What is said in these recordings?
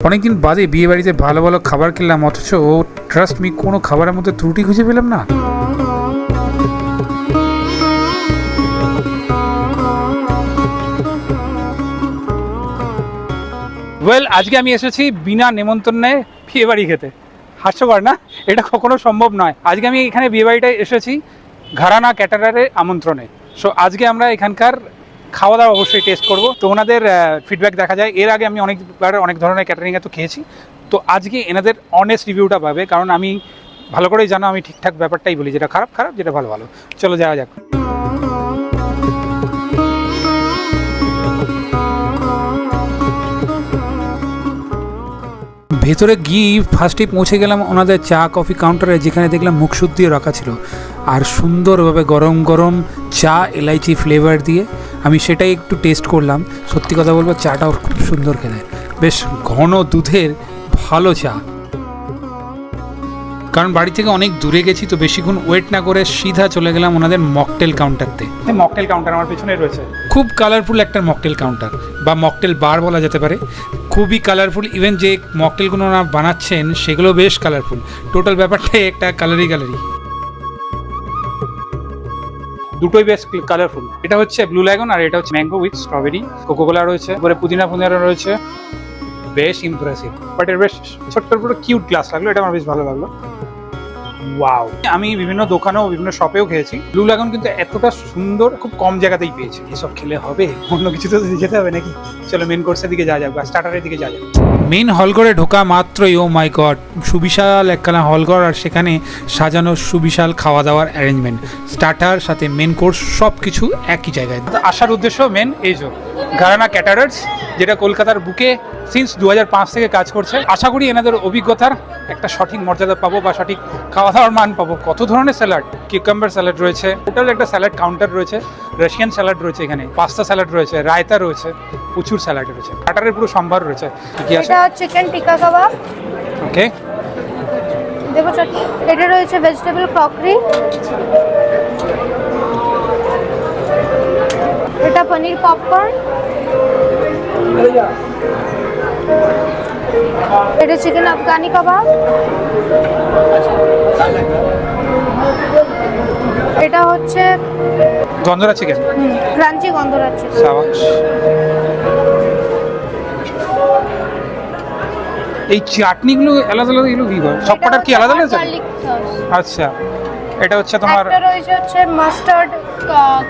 অনেকদিন বাদে বিয়ে বাড়িতে ভালো ভালো খাবার খেলাম, অথচ ট্রাস্ট মি কোনো খাবারের মধ্যে ত্রুটি খুঁজে পেলাম না। আজকে আমি এসেছি বিনা নেমন্তন্নে বিয়ে বাড়ি খেতে। হাস্যকর না? এটা কখনো সম্ভব নয়। আজকে আমি এখানে বিয়ে বাড়িটায় এসেছি ঘরানা ক্যাটারারের আমন্ত্রণে। সো আজকে আমরা এখানকার খাওয়া দাওয়া অবশ্যই টেস্ট করব। তো ওনাদের ফিডব্যাক দেখা যায়। এর আগে আমি অনেকবার অনেক ধরনের ক্যাটারিংয়ে তো খেয়েছি, তো আজকে এনাদের অনেস্ট রিভিউটা পাবে, কারণ আমি ভালো করেই জানো আমি ঠিকঠাক ব্যাপারটাই বলি, যেটা খারাপ খারাপ, যেটা ভালো ভালো। চলো যাওয়া যাক। ভেতরে গিয়ে ফার্স্টেই পৌঁছে গেলাম ওনাদের চা কফি কাউন্টারে, যেখানে দেখলাম মুখশুদ্ধ দিয়ে রাখা ছিল আর সুন্দরভাবে গরম গরম চা এলাইচি ফ্লেভার দিয়ে আমি সেটাই একটু টেস্ট করলাম। সত্যি কথা বলবো, চাটাও খুব সুন্দর খেতে, বেশ ঘন দুধের ভালো চা। কারণ বাড়ি থেকে অনেক দূরে গেছি, তো বেশিক্ষণ ওয়েট না করে সিধা চলে গেলাম ওনাদের মকটেল কাউন্টারতে। মকটেল কাউন্টার আমার পিছনে রয়েছে, খুব কালারফুল একটা মকটেল কাউন্টার বা মকটেল বার বলা যেতে পারে। খুবই কালারফুল, ইভেন যে মকটেলগুলো ওনারা বানাচ্ছেন সেগুলো বেশ কালারফুল। টোটাল ব্যাপারটাই একটা কালারি দুটোই বেশ কালারফুল। এটা হচ্ছে ব্লু ল্যাগন আর এটা হচ্ছে ম্যাঙ্গো উইথ স্ট্রবেরি। কোকোকোলা রয়েছে, উপরে পুদিনা রয়েছে। বেশ ইমপ্রেসিভ, বাট এর বেশ ছোট্ট পুরো কিউট গ্লাস লাগলো, এটা আমার বেশ ভালো লাগলো। ওয়াও! আমি বিভিন্ন দোকানেও বিভিন্ন শপেও খেয়েছি, ব্লু ল্যাগন কিন্তু এতটা সুন্দর খুব কম জায়গাতেই পেয়েছি। এসব খেলে হবে, অন্য কিছু তো যেতে হবে নাকি। চলো মেন কোর্সের দিকে যাওয়া যাক বা স্টার্টারের দিকে যাওয়া যাক। মেন হলঘরে ঢোকা মাত্রই ও মাই গড, সুবিশাল একখানা হলঘর, আর সেখানে সাজানো সুবিশাল খাওয়া দাওয়ার অ্যারেঞ্জমেন্ট। স্টার্টার সাথে মেন কোর্স সব কিছু একই জায়গায়। আসার উদ্দেশ্য মেন এই যে ঘরানা ক্যাটারার্স, যেটা কলকাতার বুকে সিন্স 2005 থেকে কাজ করছে। আশা করি এনাদের অভিজ্ঞতার একটা সঠিক মর্যাদা পাবো বা সঠিক খাওয়া দাওয়ার মান পাবো। কত ধরনের স্যালাড, কিউকাম্বার স্যালাড রয়েছে, টোটাল একটা স্যালাড কাউন্টার রয়েছে, রাশিয়ান স্যালাড রয়েছে, এখানে পাস্তা স্যালাড রয়েছে, রায়তা রয়েছে, প্রচুর স্যালাড রয়েছে, স্টার্টারের পুরো সম্ভার রয়েছে। কি আছে? এটা চিকেন টিক্কা কাবাব। ওকে, দেখো চাটনি। এটা রয়েছে ভেজিটেবল ক্রকরি। এটা পনির পপকর্ন। এটা চিকেন আফগানি কাবাব। এটা হচ্ছে গন্ধরা চিকেন, ক্রাঞ্চি গন্ধরাজ চিকেন। সাবাস। এই চাটনিগুলো আলাদা আলাদা, এগুলো কি করে? সবকটার কি আলাদা আলাদা? আচ্ছা, এটা হচ্ছে তোমার, একটা রয়েছে হচ্ছে মাস্টার্ড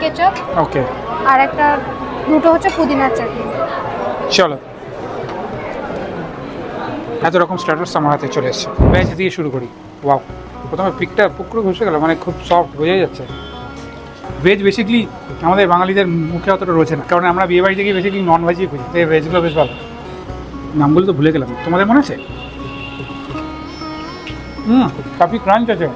কেচাপ। ওকে, আর একটা দুটো হচ্ছে পুদিনার চাটনি। চলো, এত রকম স্টার্টার্স আমার হাতে চলে এসছে। ভেজ দিয়ে শুরু করি। ওয়াও, প্রথমে পিকটা পুকুরে ঘষে গেল, মানে খুব সফট বোঝাই যাচ্ছে। ভেজ বেসিক্যালি আমাদের বাঙালিদের মুখে অতটা রয়েছে না, কারণ আমরা বিয়ে বাড়িতে গিয়ে বেসিক্যালি নন ভেজই খুঁজি। এই ভেজগুলো বেশ ভালো। নামগুলো তো ভুলে গেলাম, তোমাদের মনে আছে? কাফি ক্রাঞ্চ আছে।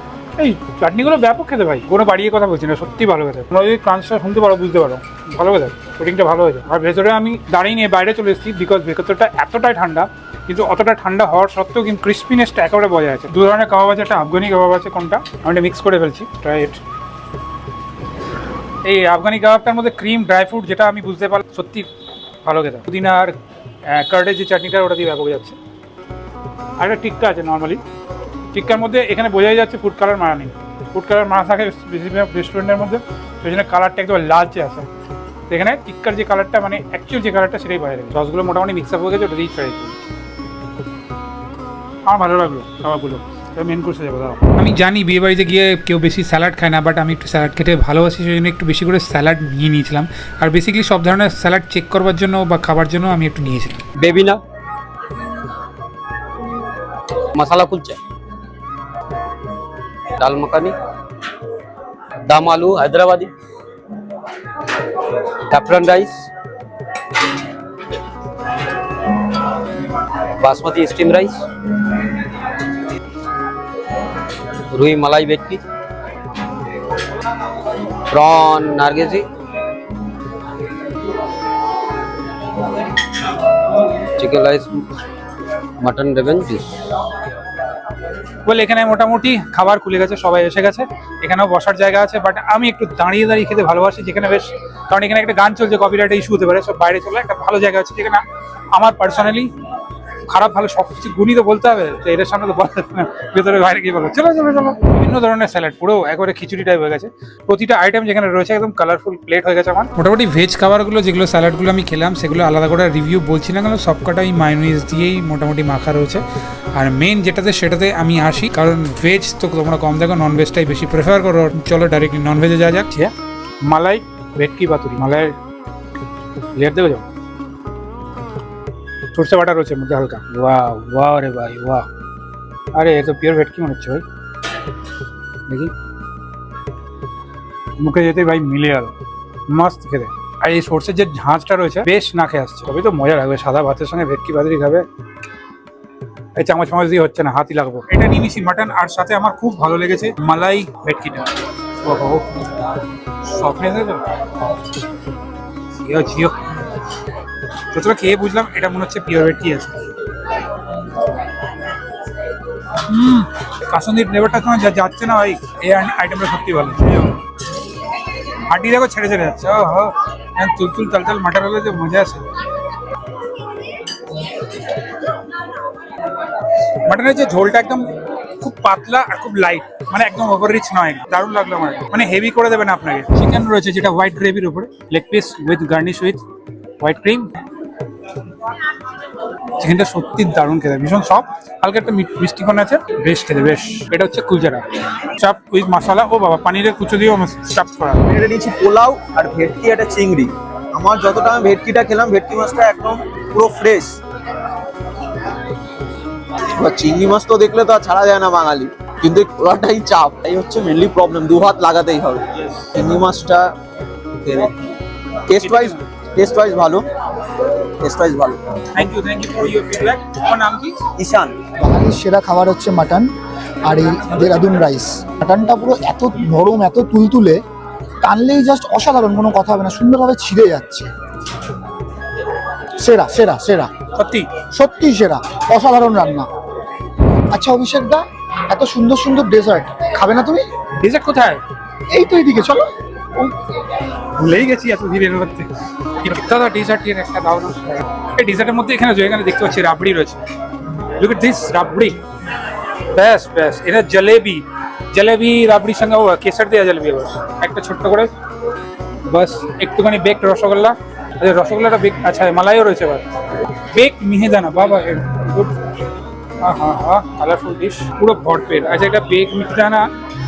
এই চাটনিগুলো ব্যাপক খেতে ভাই, কোনো বাড়িয়ে কথা বলছি না, সত্যি ভালো খেতে। তোমরা যদি ক্রাঞ্চটা শুনতে পারো, বুঝতে পারো ভালো খেতে, কোটিংটা ভালো হয়েছে। আর ভেতরে আমি দাঁড়িয়ে নিয়ে বাইরে চলে এসেছি, বিকজ ভেতরটা এতটাই ঠান্ডা, কিন্তু অতটা ঠান্ডা হওয়ার সত্ত্বেও কিন্তু ক্রিস্পিনেসটা একেবারে বজায় আছে। দু ধরনের কাবাব আছে, একটা আফগানি কাবাব আছে, কোনটা আমি মিক্স করে ফেলছি। Try it. এই আফগানি কাবাবটার মধ্যে ক্রিম ড্রাই ফ্রুট, যেটা আমি বুঝতে পারলাম, সত্যি ভালো খেতে। পুদিনা আর কার্ডের যে চাটনিটা, ওটা দিয়ে ব্যাপক যাচ্ছে। আর একটা টিক্কা আছে নর্মালি, টিক্কার মধ্যে এখানে বোঝাই যাচ্ছে ফুড কালার মারা নেই। ফুড কালার মারা থাকে বেশিরভাগ রেস্টুরেন্টের মধ্যে, সেই জন্য কালারটা একদম লালচে আসে। এখানে টিক্কার যে কালারটা, মানে অ্যাকচুয়াল যে কালারটা, সেটাই বোঝা যায়। সসগুলো মোটামুটি মিক্স আপ হয়ে গেছে, ওটা দিয়েই ট্রাই করি। আমার ভালো লাগলো খাবারগুলো। মেন কোর্সে যাবো। আমি জানি বিয়ে বাড়িতে গিয়ে কেউ বেশি স্যালাড খায় না, বাট আমি একটু স্যালাড খেতে ভালোবাসি, সেই জন্য একটু বেশি করে স্যালাড নিয়ে নিয়েছিলাম। আর বেসিক্যালি সব ধরনের স্যালাড চেক করবার জন্য বা খাবার জন্য আমি একটু নিয়েছিলাম। বেবিনা মশলা কুলচা, दाल makhani, dum aloo Hyderabadi, captain rice, basmati steam rice, rui malai betki, prawn nargisi, chicken rice, mutton रेवेंज डिश। বলে এখানে মোটামুটি খাবার খুলে গেছে, সবাই এসে গেছে। এখানেও বসার জায়গা আছে, বাট আমি একটু দাঁড়িয়ে দাঁড়িয়ে খেতে ভালোবাসি, যেখানে বেশ, কারণ এখানে একটা গান চলছে, কপিরাইট ইস্যু হতে পারে। সব বাইরে চলে একটা ভালো জায়গা আছে, যেখানে আমার পার্সোনালি খারাপ ভালো সব কিছু গুণই তো বলতে হবে, তো এটার সামনে তো বলা যাবে না, ভেতরে বাইরে গিয়ে বলো চলো চলো চলো। বিভিন্ন ধরনের স্যালাড, পুরো একবারে খিচুড়ি টাইপ হয়ে গেছে। প্রতিটা আইটেম যেখানে রয়েছে একদম কালারফুল প্লেট হয়ে গেছে আমার। মোটামুটি ভেজ খাবারগুলো যেগুলো স্যালাডগুলো আমি খেলাম সেগুলো আলাদা করে রিভিউ বলছি না, কেন সবকটাই মায়োনিজ দিয়েই মোটামুটি মাখা রয়েছে। আর মেন সেটাতে আমি আসি, কারণ ভেজ তো তোমরা কম দেখো, নন ভেজটাই বেশি প্রেফার করো। চলো ডাইরেক্টলি নন ভেজে যাওয়া যাক। মালাই ভেটকি পাতুরি, মালাই লেয়ার দেবে যাও, সরষে বাটা রয়েছে মধ্যে হালকা। ওয়াও ওয়াও রে ভাই ওয়াও, আরে এ তো পিওর ভেটকি মনে হচ্ছে ভাই, দেখি মুখে যেতে ভাই মিলে গেল, মস্ত খেতে। আর এই সরষের যে ঝাঁঝটা রয়েছে বেশ না খেয়ে আসছে, তবে তো মজা লাগবে। সাদা ভাতের সঙ্গে ভেটকি পাতুরি খাবে, এই চামচ চামচ দিয়ে হচ্ছে না, হাতই লাগবে। এটা নিয়ে নিয়েছি মাটন, আর সাথে আমার খুব ভালো লেগেছে মালাই ভেটকিটা। ওহো সফটনেস আছে তো, জিও যতটা খেয়ে বুঝলাম এটা মনে হচ্ছে পিওর ভেটকি আছে। কাসুন্দির ফ্লেভারটা তোমার যাচ্ছে না ভাই, এই আইটেমটা সত্যি ভালো। হাঁটি দেখো ছেড়ে ছেড়ে যাচ্ছে, ও হো তুলতুল তালতাল মাটার হলে যে মজা আছে। মাটনের যে ঝোলটা একদম খুব পাতলা আর খুব লাইট, মানে একদম ওভার রিচ নয়, দারুণ লাগলো আমার। মানে হেভি করে দেবে না আপনাকে। চিকেন রয়েছে যেটা হোয়াইট গ্রেভির উপরে, leg piece with garnish with white cream. চিকেনটা সত্যি দারুণ খেতে, ভীষণ সফট, হালকা একটা মিষ্টিকন আছে, বেশ খেতে বেশ। এটা হচ্ছে কুলচারা চাপ উইথ মশলা, ও বাবা পানিরের কুচো দিয়েও চাপ করা। এটা নিয়েছি পোলাও আর ভেটকি একটা চিংড়ি। আমার যতটা আমি ভেটকিটা খেলাম, ভেটকি মাছটা একদম পুরো ফ্রেশ। এবার চিংড়ি মাছ তো দেখলে তো আর ছাড়া যায় না বাঙালি, কিন্তু এই পোলাওটাই চাপ, এই হচ্ছে মেনলি প্রবলেম, দু হাত লাগাতেই হবে। চিংড়ি মাছটা টেস্ট ওয়াইজ ভালো, টেস্ট ওয়াইজ ভালো। Thank you for your feedback. তোমার নাম কি? ঈশান। বাঙালির সেরা খাবার হচ্ছে মাটন আর এই দেরাদুন রাইস। মাটনটা পুরো এত নরম, এত তুলতুলে, টানলেই জাস্ট অসাধারণ, কোনো কথা হবে না, সুন্দরভাবে ছিঁড়ে যাচ্ছে। সেরা সেরা সেরা, সত্যি সত্যি সেরা, অসাধারণ রান্না। আচ্ছা অভিষেক দা, এত সুন্দর সুন্দর ডেজার্ট খাবে না তুমি? ডেজার্ট কোথায়? এই তো এইদিকে চলো। ভুলেই গেছি এত ধীরে করতে। দাদা ডেজার্ট এর একটা দাও না। এই ডেজার্টের মধ্যে এখানে এখানে দেখতে পাচ্ছি রাবড়ি রয়েছে। লুক এট দিস রাবড়ি, ব্যাস ব্যাস। এটা জলেবি রাবড়ির সঙ্গে ও কেসার দেওয়া জলেবি একটা ছোট্ট করে, বাস একটুখানি বেকড রসগোল্লা। রসগোল্লাটা বেক, আচ্ছা মালাইও রয়েছে এবার। বেক মিহিদানা, বাবা গুড। হা কালারফুল ডিশ, পুরো ভরপেট। আচ্ছা এটা বেক মিহিদানা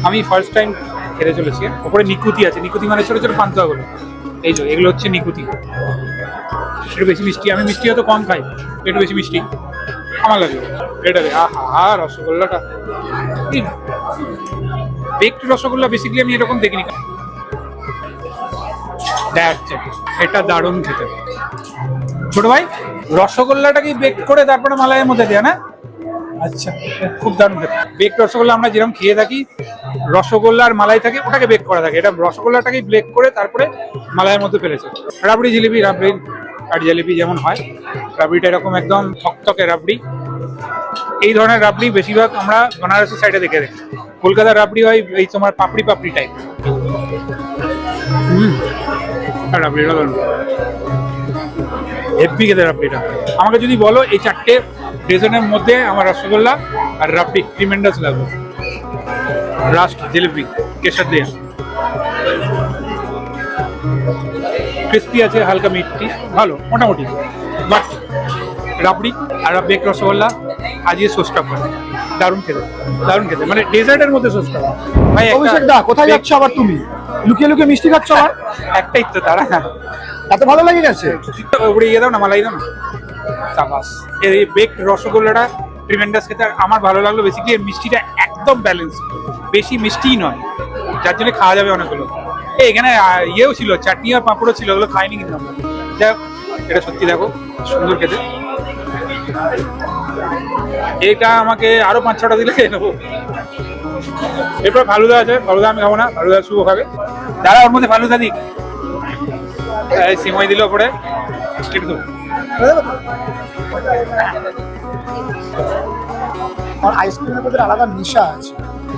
আমি ফার্স্ট টাইম খেতে চলেছি। ওপরে নিকুতি আছে, নিকুতি মানে ছোটো ছোটো পান্তুয়াগুলো, এই যে এগুলো হচ্ছে নিকুতি। একটু বেশি মিষ্টি, আমি মিষ্টি হয়তো কম খাই, একটু বেশি মিষ্টি আমার লাগে এটা। আহা রসগোল্লাটা, বেকড রসগোল্লা বেসিক্যালি আমি এরকম দেখিনি। এটা দারুণ খেতে। ছোট ভাই রসগোল্লাটা কি বেক করে তারপরে মালাইয়ের মধ্যে দেয়া না? আচ্ছা খুব দারুণ খেতে। বেক রসগোল্লা আমরা যেরকম খেয়ে থাকি, রসগোল্লা আর মালাই থাকে, ওটাকে বেক করা থাকে। এটা রসগোল্লাটাকে বেক করে তারপরে মালাইয়ের মধ্যে ফেলেছে। রাবড়ি জিলিপি, রাবড়ি আর জিলিপি যেমন হয়, রাবড়িটা এরকম একদম থকথকে রাবড়ি। এই ধরনের রাবড়ি বেশিরভাগ আমরা বেনারসি সাইডে দেখে দেখি। কলকাতার রাবড়ি হয় এই তোমার পাপড়ি পাপড়ি টাইপ। রাবড়িটা দারুণ হেভি খেতে রাবড়িটা। আমাকে যদি বলো এই চারটে ডেজার্টের মধ্যে আমার রসগোল্লা আর রাবড়ি ট্রিমেন্ডাস লাগবে। রাস্ট জিলিপি কেশর দিয়ে ক্রিস্পি আছে, হালকা মিষ্টি, ভালো মোটামুটি। বাট রাবড়ি আর বেক রসগোল্লা আজিয়ে সোসটা করে দারুণ খেতে, দারুণ খেতে। মানে ডেজার্টের মধ্যে সোসটা ভাই। অভিষেক দা কোথায় যাচ্ছ আবার তুমি? লুকিয়ে লুকিয়ে মিষ্টি খাচ্ছ আবার? একটাই তো তারা, এত ভালো লাগে গেছে? উপরে ইয়ে দাও না, মালাই দাও না, সাবাস। এই বেকড রসগোল্লাটা ট্রিমেন্ডাস খেতে। আমার ভালো লাগলো বেসিক্যালি এর মিষ্টিটা একদম ব্যালেন্স, বেশি মিষ্টিই নয়, যার জন্য খাওয়া যাবে অনেকগুলো। এখানে ইয়েও ছিল, চাটনি আর পাঁপড়ও ছিল, ওগুলো খাইনি কিন্তু আমরা। যাই হোক এটা সত্যি দেখো সুন্দর খেতে। এটা আমাকে আরো 5-6টা দিলে খেয়ে নেবো। এরপর ফালুদা আছে, ফালুদা আমি খাবো না, ফালুদা শুভ খাবে। যারা ওর মধ্যে ফালুদা দিক, সিমই দিল ওপরে, একটু আমার আইসক্রিমের প্রতি আলাদা নেশা আছে,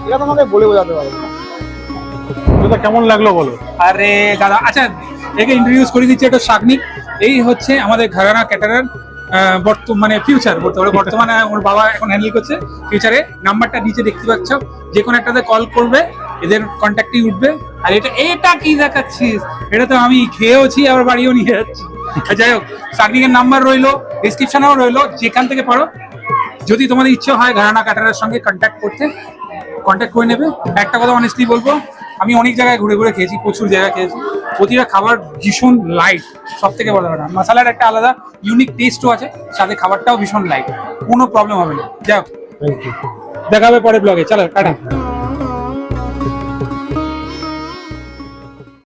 এটা তোমাকে বলে বোঝাতে পারবো না। তোটা কেমন লাগলো বলো? আরে দাদা, আচ্ছা একে ইন্ট্রোডিউস করে দিচ্ছি, এটা শাকনিক। এই হচ্ছে আমাদের ঘরানা ক্যাটারার, বর্তমানে ফিউচার বলতে পারো, বর্তমানে ওর বাবা এখন হ্যান্ডেল করছে। ফিউচারে নাম্বারটা নিচে দেখতে পাচ্ছ, যে কোনো একটাতে কল করবে, এদের কন্ট্যাক্টই উঠবে। আর এটা কি দেখাচ্ছিস, এটা তো আমি খেয়েওছি আবার বাড়িও নিয়ে যাচ্ছি। যাই হোক, সার্ভিং এর নাম্বার রইলো, ডিসক্রিপশনেও রইলো, যেখান থেকে পারো যদি তোমাদের ইচ্ছে হয় ঘরানা কাটারের সঙ্গে কন্ট্যাক্ট করে নেবে। একটা কথা অনেস্টলি বলবো, আমি অনেক জায়গায় ঘুরে ঘুরে খেয়েছি, প্রচুর জায়গায় খেয়েছি, প্রতিটা খাবার ভীষণ লাইট। সব থেকে বড় কথা, মশলার একটা আলাদা ইউনিক টেস্টও আছে, সাথে খাবারটাও ভীষণ লাইট, কোনো প্রবলেম হবে না। যাই হোক, দেখা হবে পরের ব্লগে, চলো টাটা।